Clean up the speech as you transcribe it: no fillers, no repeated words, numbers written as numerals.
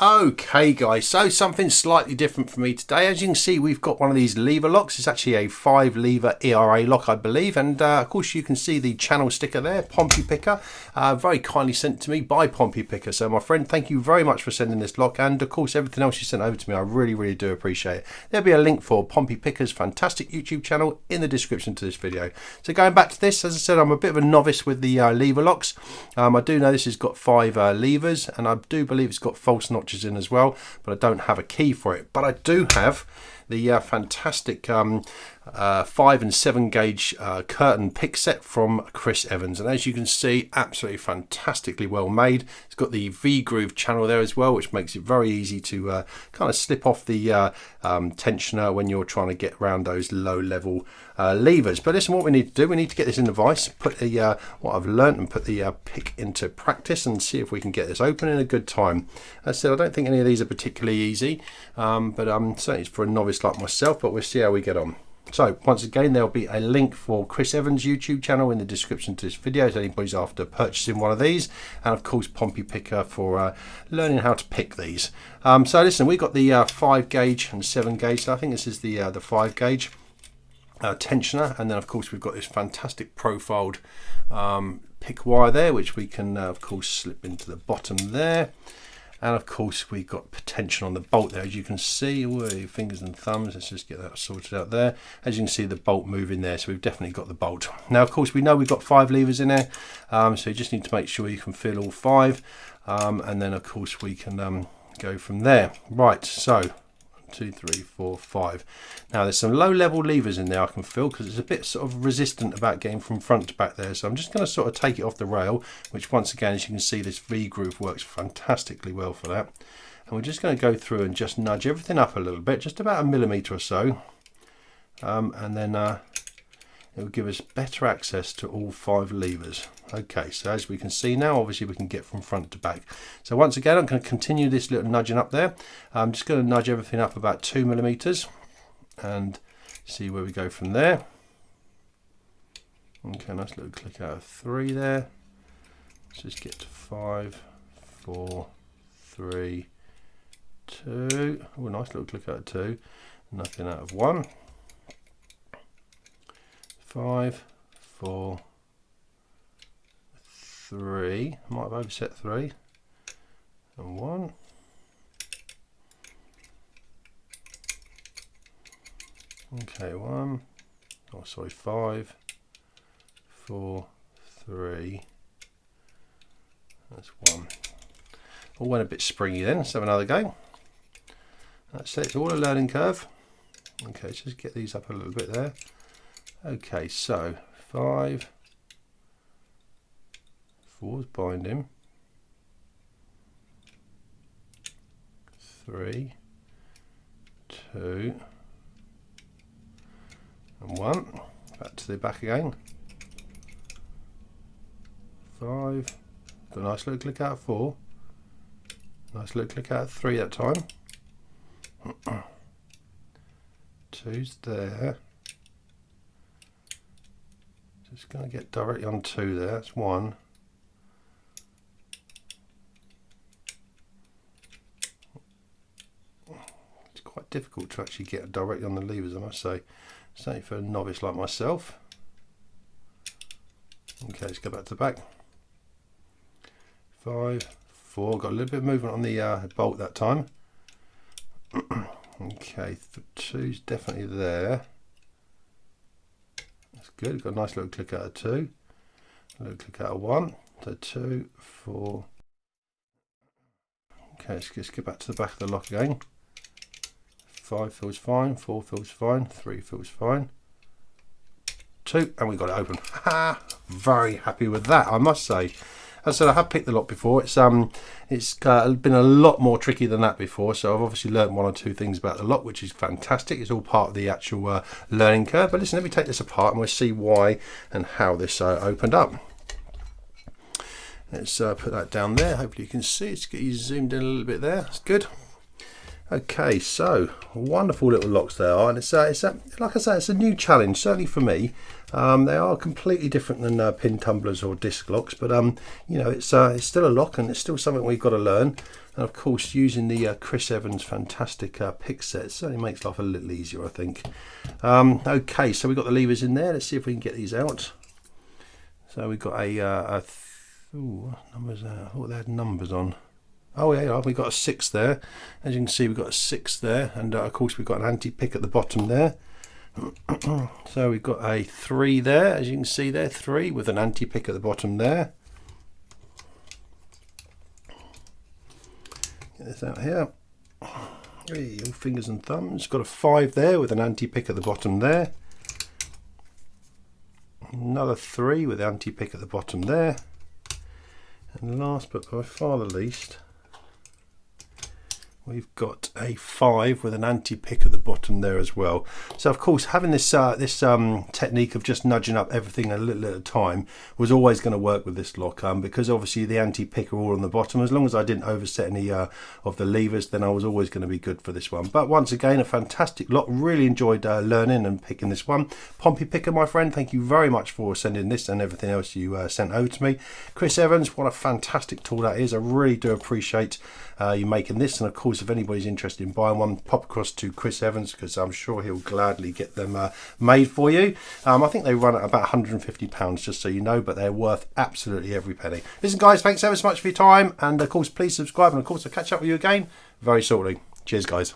Okay guys, so something slightly different for me today. As you can see, we've got one of these lever locks. It's actually a 5-lever ERA lock, I believe, and of course you can see the channel sticker there, Pompey Picker, very kindly sent to me by Pompey Picker. So my friend, thank you very much for sending this lock, and of course everything else you sent over to me, I really do appreciate it. There'll be a link for Pompey Picker's fantastic YouTube channel in the description to this video. So going back to this, as I said, I'm a bit of a novice with the lever locks. I do know this has got 5 levers, and I do believe it's got false notches in as well, but I don't have a key for it. But I do have the fantastic 5 and 7 gauge curtain pick set from Chris Evans, and as you can see, absolutely fantastically well made. It's got the V-groove channel there as well, which makes it very easy to kind of slip off the tensioner when you're trying to get around those low level levers. But listen, what we need to do, we need to get this in the vise, put the what I've learned, and put the pick into practice and see if we can get this open in a good time. As I said, I don't think any of these are particularly easy, but certainly it's for a novice like myself, but we'll see how we get on. So once again, there'll be a link for Chris Evans' YouTube channel in the description to this video if anybody's after purchasing one of these, and of course Pompey Picker for learning how to pick these. So listen, we've got the 5 gauge and 7 gauge, so I think this is the 5 gauge tensioner, and then of course we've got this fantastic profiled pick wire there, which we can of course slip into the bottom there. And of course we've got tension on the bolt there, as you can see. Ooh, fingers and thumbs, let's just get that sorted out there. As you can see, the bolt moving there, so we've definitely got the bolt. Now of course we know we've got 5 levers in there, so you just need to make sure you can feel all 5, and then of course we can go from there. Right, so 2, 3, 4, 5. Now there's some low level levers in there I can feel, because it's a bit sort of resistant about getting from front to back there, so I'm just going to sort of take it off the rail, which once again, as you can see, this V groove works fantastically well for that. And we're just going to go through and just nudge everything up a little bit, just about 1 millimeter or so, and then it will give us better access to all 5 levers. Okay, so as we can see now, obviously we can get from front to back. So once again, I'm going to continue this little nudging up there. I'm just going to nudge everything up about 2 millimeters and see where we go from there. Okay, nice little click out of 3 there. Let's just get to 5, 4, 3, 2. Oh, nice little click out of 2. Nothing out of 1. 5, 4, 3. I might have overset 3. And 1. Okay, 1. Oh, sorry, 5, 4, 3. That's 1. All went a bit springy then. Let's have another go. That's it. It's all a learning curve. Okay, let's just get these up a little bit there. Okay, so 5, 4's binding, 3, 2, and 1. Back to the back again. 5. Got a nice little click out of 4. Nice little click out of 3 that time. 2's there. Just going to get directly on 2 there. That's 1. It's quite difficult to actually get directly on the levers, I must say. Certainly for a novice like myself. Okay, let's go back to the back. 5, 4. Got a little bit of movement on the bolt that time. Okay, 2's definitely there. That's good. Got a nice little click out of 2. A little click out of 1. So 2, 4. Okay, let's just get back to the back of the lock again. 5 feels fine. 4 feels fine. 3 feels fine. 2, and we got it open. Very happy with that, I must say. As I said, I have picked the lock before. It's been a lot more tricky than that before, so I've obviously learned 1 or 2 things about the lock, which is fantastic. It's all part of the actual learning curve. But listen, let me take this apart and we'll see why and how this opened up. Let's put that down there. Hopefully you can see. Let's get you zoomed in a little bit there. That's good. Okay, so wonderful little locks they are, and it's like I say, it's a new challenge, certainly for me. They are completely different than pin tumblers or disc locks, but you know, it's still a lock, and it's still something we've got to learn. And of course, using the Chris Evans fantastic pick set certainly makes life a little easier, I think. Okay, so we've got the levers in there. Let's see if we can get these out. So we've got ooh, what numbers there? I thought they had numbers on. Oh yeah, we've got a 6 there. As you can see, we've got a 6 there, and of course we've got an anti-pick at the bottom there. So we've got a 3 there, as you can see there, 3 with an anti-pick at the bottom there. Get this out here. Hey, all fingers and thumbs. Got a 5 there with an anti-pick at the bottom there. Another 3 with anti-pick at the bottom there. And last but by far the least, we've got a 5 with an anti-pick at the bottom there as well. So of course, having this technique of just nudging up everything a little at a time was always going to work with this lock, because obviously the anti-pick are all on the bottom. As long as I didn't overset any of the levers, then I was always going to be good for this one. But once again, a fantastic lock. Really enjoyed learning and picking this one. Pompey Picker, my friend, thank you very much for sending this and everything else you sent over to me. Chris Evans, what a fantastic tool that is. I really do appreciate you making this, and of course if anybody's interested in buying one, pop across to Chris Evans, because I'm sure he'll gladly get them made for you. I think they run at about £150, just so you know, but they're worth absolutely every penny. Listen guys, thanks ever so much for your time, and of course please subscribe, and of course I'll catch up with you again very shortly. Cheers guys.